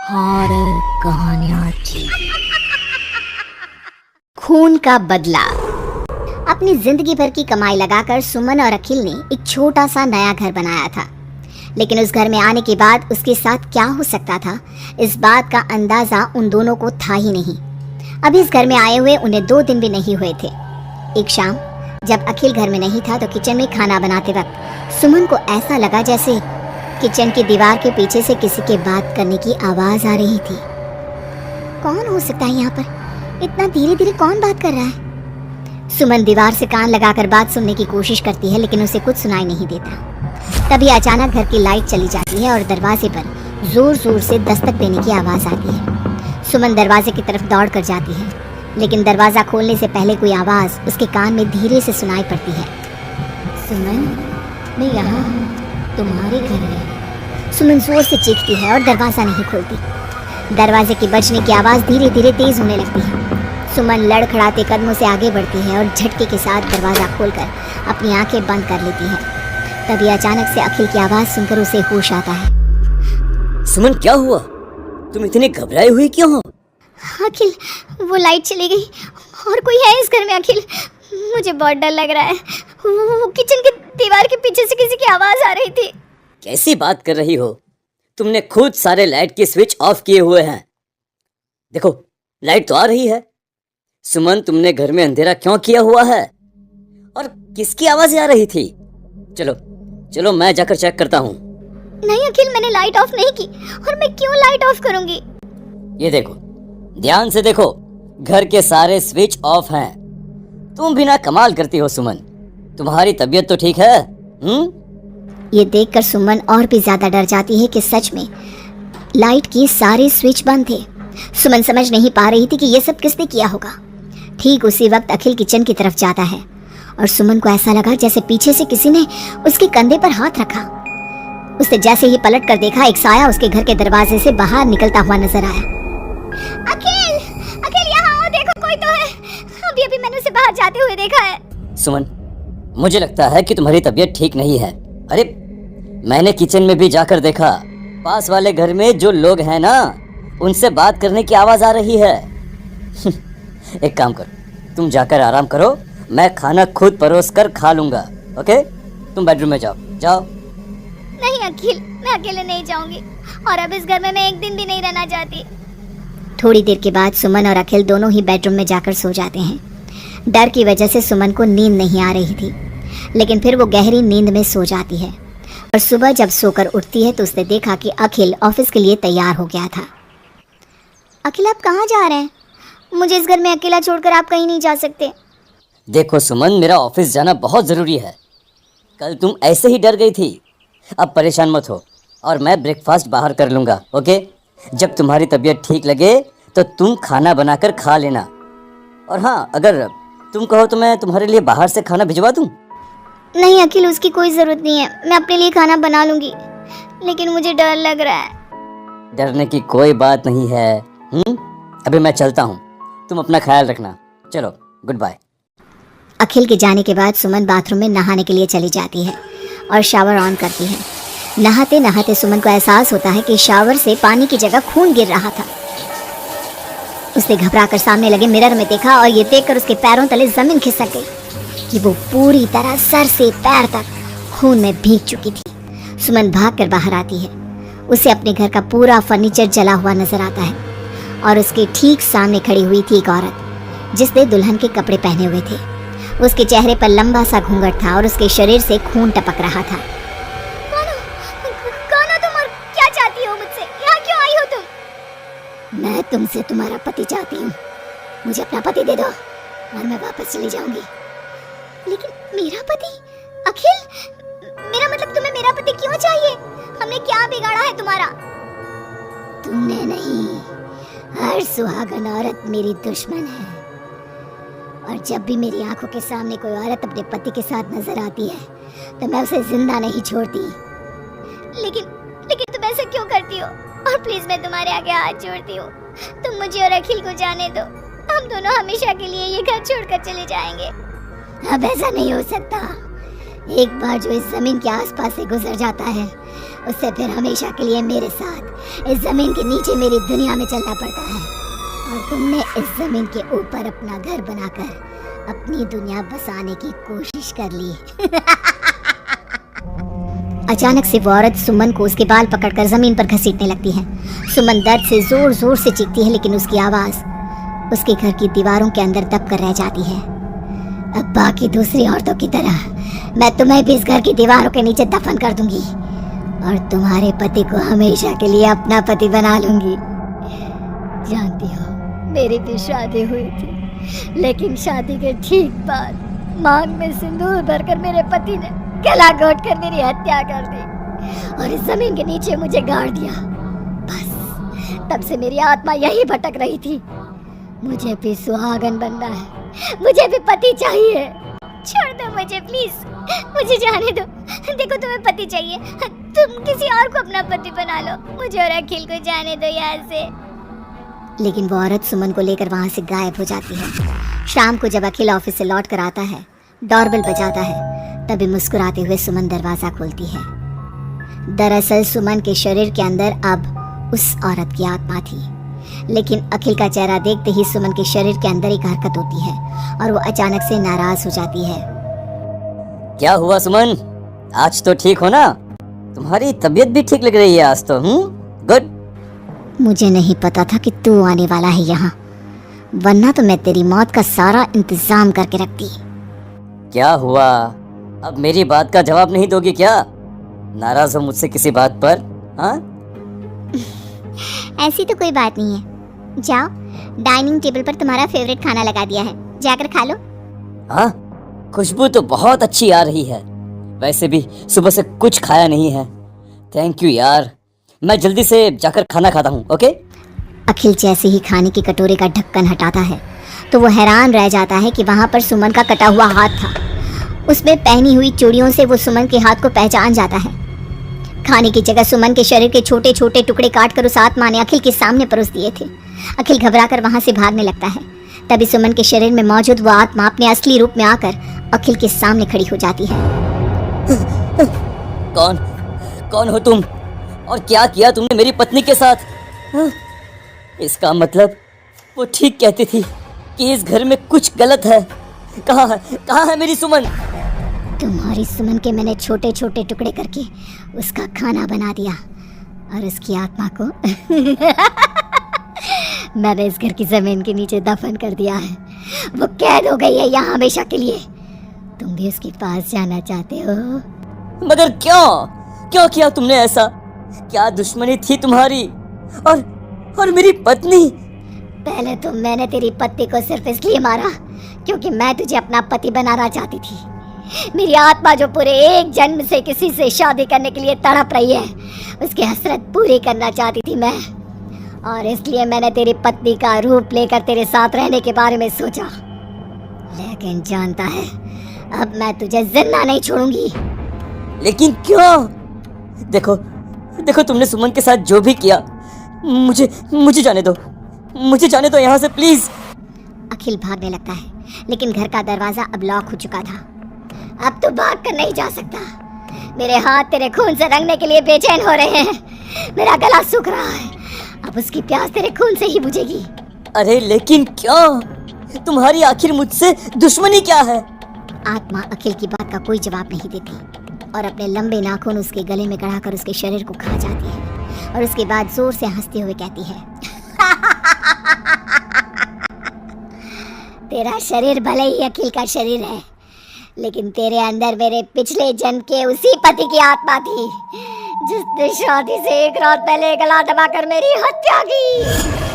Horror कहानियाँ थी। खून का बदला। अपनी जिंदगी भर की कमाई लगाकर सुमन और अखिल ने एक छोटा सा नया घर बनाया था, लेकिन उस घर में आने के बाद उसके साथ क्या हो सकता था, इस बात का अंदाजा उन दोनों को था ही नहीं। अभी इस घर में आए हुए उन्हें 2 दिन भी नहीं हुए थे। एक शाम जब अखिल घर में नहीं था तो किचन में खाना बनाते वक्त सुमन को ऐसा लगा जैसे किचन की दीवार के पीछे से किसी के बात करने की आवाज आ रही थी। कौन हो सकता है यहाँ पर? इतना धीरे धीरे कौन बात कर रहा है? सुमन दीवार से कान लगाकर बात सुनने की कोशिश करती है, लेकिन उसे कुछ सुनाई नहीं देता। तभी अचानक घर की लाइट चली जाती है और दरवाजे पर जोर जोर से दस्तक देने की आवाज आती है। सुमन दरवाजे की तरफ दौड़ कर जाती है, लेकिन दरवाजा खोलने से पहले कोई आवाज उसके कान में धीरे से सुनाई पड़ती है। सुमन, मैं यहाँ हूँ, तुम्हारे घर में। सुमन जोर से चीखती है और दरवाजा नहीं खोलती। दरवाजे की बजने की आवाज धीरे धीरे तेज होने लगती है। सुमन लड़खड़ाते कदमों से आगे बढ़ती है और झटके के साथ दरवाजा खोलकर अपनी आंखें बंद कर लेती है। तभी अचानक से अखिल की आवाज सुनकर उसे होश आता है। सुमन, क्या हुआ? तुम इतनी घबराई हुई क्यों हो? अखिल, वो लाइट चली गई और कोई है इस घर में। अखिल, मुझे बहुत डर लग रहा है। वो किचन की दीवार के पीछे से किसी की आवाज आ रही थी। कैसी बात कर रही हो? तुमने खुद सारे लाइट के स्विच ऑफ किए हुए हैं। देखो, लाइट तो आ रही है। सुमन, तुमने घर में अंधेरा क्यों किया हुआ है? और किसकी आवाज़ आ रही थी? चलो चलो, मैं जाकर चेक करता हूँ। नहीं अखिल, मैंने लाइट ऑफ नहीं की। और मैं क्यों लाइट ऑफ करूंगी? ये देखो, ध्यान से देखो, घर के सारे स्विच ऑफ हैं। तुम भी ना कमाल करती हो सुमन। तुम्हारी तबीयत तो ठीक है? ये देखकर सुमन और भी ज्यादा डर जाती है कि सच में लाइट के सारे स्विच बंद थे। सुमन समझ नहीं पा रही थी कि ये सब किसने किया होगा। ठीक उसी वक्त अखिल किचन की तरफ जाता है और सुमन को ऐसा लगा जैसे पीछे से किसी ने उसके कंधे पर हाथ रखा। उसने जैसे ही पलट कर देखा, एक साया उसके घर के दरवाजे से बाहर निकलता हुआ नजर आया। अखिल, अखिल यहाँ आओ, देखो कोई तो है। अभी अभी मैंने उसे बाहर जाते हुए देखा है। सुमन, मुझे लगता है कि तुम्हारी तबीयत ठीक नहीं है। अरे, मैंने किचन में भी जाकर देखा। पास वाले घर में जो लोग हैं ना, उनसे बात करने की आवाज आ रही है। एक काम करो, तुम जाकर आराम करो, मैं खाना खुद परोस कर खा लूंगा। ओके, तुम बेडरूम में जाओ जाओ। नहीं अखिल, मैं अकेले नहीं जाऊंगी और अब इस घर में मैं एक दिन भी नहीं रहना चाहती। थोड़ी देर के बाद सुमन और अखिल दोनों ही बेडरूम में जाकर सो जाते हैं। डर की वजह से सुमन को नींद नहीं आ रही थी, लेकिन फिर वो गहरी नींद में सो जाती है और सुबह जब सोकर उठती है तो उसने देखा कि अखिल ऑफिस के लिए तैयार हो गया था। अखिल, आप कहाँ जा रहे हैं? मुझे इस घर में अकेला छोड़कर आप कहीं नहीं जा सकते। देखो सुमन, मेरा ऑफिस जाना बहुत ज़रूरी है। कल तुम ऐसे ही डर गई थी। अब परेशान मत हो और मैं ब्रेकफास्ट बाहर कर लूँगा। ओके, जब तुम्हारी तबीयत ठीक लगे तो तुम खाना बनाकर खा लेना। और हाँ, अगर तुम कहो तो मैं तुम्हारे लिए बाहर से खाना भिजवा दूँ। नहीं अखिल, उसकी कोई ज़रूरत नहीं है। मैं अपने लिए खाना बना लूँगी, लेकिन मुझे डर लग रहा है। डरने की कोई बात नहीं है। अभी मैं चलता हूँ, तुम अपना ख्याल रखना। चलो, गुड बाय। अखिल के जाने के बाद सुमन बाथरूम में नहाने के लिए चली जाती है और शावर ऑन करती है। नहाते नहाते सुमन को एहसास होता है कि शावर से पानी की जगह खून गिर रहा था। उसने घबराकर सामने लगे मिरर में देखा और ये देखकर उसके पैरों तले जमीन खिसक गई कि वो पूरी तरह सर से पैर तक खून में भीग चुकी थी। सुमन भागकर बाहर आती है। उसे अपने घर का पूरा फर्नीचर जला हुआ नजर आता है और उसके ठीक सामने खड़ी हुई थी एक औरत जिसने दुल्हन के कपड़े पहने हुए थे। उसके चेहरे पर लंबा सा घूंघट था और उसके शरीर से खून टपक रहा था। कौन हो तुम और क्या चाहती हो मुझसे? यहाँ क्यों आई हो तुम? मैं तुमसे तुम्हारा पति चाहती हूँ। मुझे अपना पति दे दो और मैं वापस चली जाऊंगी। लेकिन मेरा पति? अखिल, मेरा मतलब तुम्हें मेरा पति क्यों चाहिए? हमने क्या बिगाड़ा है तुम्हारा? तुमने नहीं, हर सुहागन औरत मेरी दुश्मन है और जब भी मेरी आंखों के सामने कोई औरत अपने पति के साथ नजर आती है तो मैं उसे जिंदा नहीं छोड़ती। लेकिन तुम ऐसा क्यों करती हो? और प्लीज, मैं तुम्हारे आगे हाथ जोड़ती हूँ, तुम मुझे और अखिल को जाने दो। हम दोनों हमेशा के लिए ये घर छोड़कर चले जाएंगे। अब ऐसा नहीं हो सकता। एक बार जो इस जमीन के आसपास से गुजर जाता है, उससे फिर हमेशा के लिए मेरे साथ इस जमीन के नीचे मेरी दुनिया में चलना पड़ता है। और तुमने इस जमीन के ऊपर अपना घर बनाकर अपनी दुनिया बसाने की कोशिश कर ली। अचानक से वो औरत सुमन को उसके बाल पकड़कर जमीन पर घसीटने लगती है। सुमन दर्द से जोर जोर से चीखती है, लेकिन उसकी आवाज उसके घर की दीवारों के अंदर दब कर रह जाती है। अब बाकी दूसरी औरतों की तरह मैं तुम्हें भी इस घर की दीवारों के नीचे दफन कर दूंगी और तुम्हारे पति को हमेशा के लिए अपना पति बना लूंगी। जानती हो, मेरी भी शादी हुई थी, लेकिन शादी के ठीक बाद मांग में सिंदूर भरकर मेरे पति ने गला घोट कर मेरी हत्या कर दी और इस जमीन के नीचे मुझे गाड़ दिया। बस तब से मेरी आत्मा यही भटक रही थी। मुझे भी सुहागन बनना है, मुझे भी पति चाहिए। छोड़ दो मुझे प्लीज, मुझे जाने दो। देखो तुम्हें पति चाहिए, तुम किसी और को अपना पति बना लो। मुझे और अखिल को जाने दो यहाँ से। लेकिन वो औरत सुमन को लेकर वहाँ से गायब हो जाती है। शाम को जब अखिल ऑफिस से लौट कर आता है, डोरबेल बजाता है, तभी मुस्कुराते हुए सुमन दरवाजा खोलती है। दरअसल सुमन के शरीर के अंदर अब उस औरत की आत्मा थी, लेकिन अखिल का चेहरा देखते ही सुमन के शरीर के अंदर एक हरकत होती है और वो अचानक से नाराज हो जाती है। क्या हुआ सुमन, आज तो ठीक हो ना? तुम्हारी तबीयत भी ठीक लग रही है आज तो। गुड। मुझे नहीं पता था कि तू आने वाला है यहाँ, वरना तो मैं तेरी मौत का सारा इंतजाम करके रखती। क्या हुआ? अब मेरी बात का जवाब नहीं दोगी क्या? नाराज हो मुझसे किसी बात पर? हाँ? ऐसी तो कोई बात नहीं है। जाओ, डाइनिंग टेबल पर तुम्हारा फेवरेट खाना लगा दिया है, जाकर खा लो। हाँ, खुशबू तो बहुत अच्छी आ रही है। वैसे भी सुबह से कुछ खाया नहीं है। थैंक यू यार, मैं जल्दी से जाकर खाना खाता हूँ। ओके? अखिल जैसे ही खाने की कटोरे का ढक्कन हटाता है तो वो हैरान रह जाता है कि वहाँ पर सुमन का कटा हुआ हाथ था। उसमें पहनी हुई चूड़ियों से वो सुमन के हाथ को पहचान जाता है। खाने की जगह सुमन के शरीर के छोटे छोटे टुकड़े काटकर उस आत्मा ने अखिल के सामने परोस दिए थे। अखिल घबराकर वहाँ से भागने लगता है। तभी सुमन के शरीर में मौजूद वो आत्मा अपने असली रूप में आकर अखिल के सामने खड़ी हो जाती है। कौन हो तुम और क्या किया तुमने मेरी पत्नी के साथ? इसका मतलब वो ठीक कहती थी कि इस घर में कुछ गलत है। कहाँ है मेरी सुमन? तुम्हारी सुमन के मैंने छोटे छोटे टुकड़े करके उसका खाना बना दिया और उसकी आत्मा को मैंने इस घर की जमीन के नीचे दफन कर दिया है। वो कैद हो गई है यहाँ हमेशा के लिए। तुम भी उसके पास जाना चाहते हो? मगर क्यों किया तुमने ऐसा? क्या दुश्मनी थी तुम्हारी और मेरी पत्नी? पहले तो मैंने तेरी पत्नी को सिर्फ इसलिए मारा क्योंकि मैं तुझे अपना पति बनाना चाहती थी। मेरी आत्मा जो पूरे एक जन्म से किसी से शादी करने के लिए तड़प रही है, उसकी हसरत पूरी करना चाहती थी मैं, और इसलिए मैंने तेरी पत्नी का रूप लेकर तेरे साथ रहने के बारे में सोचा। लेकिन जानता है, अब मैं तुझे जिंदा नहीं छोड़ूंगी। लेकिन क्यों? देखो तुमने सुमन के साथ जो भी किया, मुझे जाने दो यहाँ से प्लीज। अखिल भागने लगता है, लेकिन घर का दरवाजा अब लॉक हो चुका था। अब तो भाग कर नहीं जा सकता। मेरे हाथ तेरे खून से रंगने के लिए बेचैन हो रहे हैं। मेरा गला सूख रहा है, अब उसकी प्यास तेरे खून से ही बुझेगी। अरे लेकिन क्यों? तुम्हारी आखिर मुझसे दुश्मनी क्या है? आत्मा अखिल की बात का कोई जवाब नहीं देती और अपने लंबे नाखून उसके गले में गड़ाकर उसके शरीर को खा जाती है और उसके बाद जोर से हंसते हुए कहती है, तेरा शरीर भले ही अखिल का शरीर है, लेकिन तेरे अंदर मेरे पिछले जन्म के उसी पति की आत्मा थी जिसने शादी से एक रात पहले गला दबाकर मेरी हत्या की।